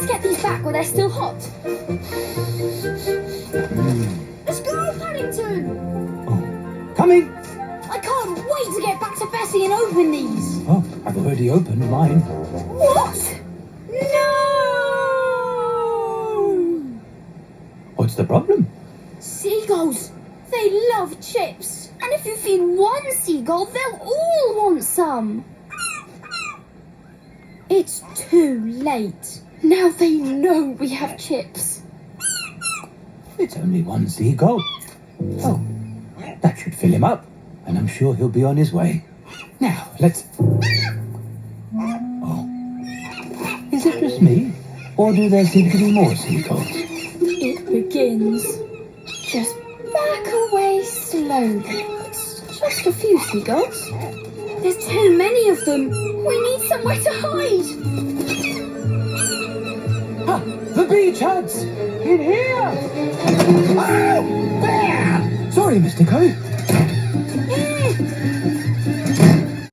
Let's get these back while they're still hot. Let's go, Paddington! Oh, coming! I can't wait to get back to Bessie and open these. Oh, I've already opened mine. What? No! What's the problem? Seagulls. They love chips. And if you feed one seagull, they'll all want some. It's too late. Now they know we have chips. It's only one seagull. Oh, that should fill him up. And I'm sure he'll be on his way. Now, let's... Oh. Is it just me? Or do there seem to be more seagulls? It begins. Just back away slowly. It's just a few seagulls. There's too many of them. We need somewhere to hide. Ah, the beach huts! In here! Oh, there! Sorry, Mr. Coe.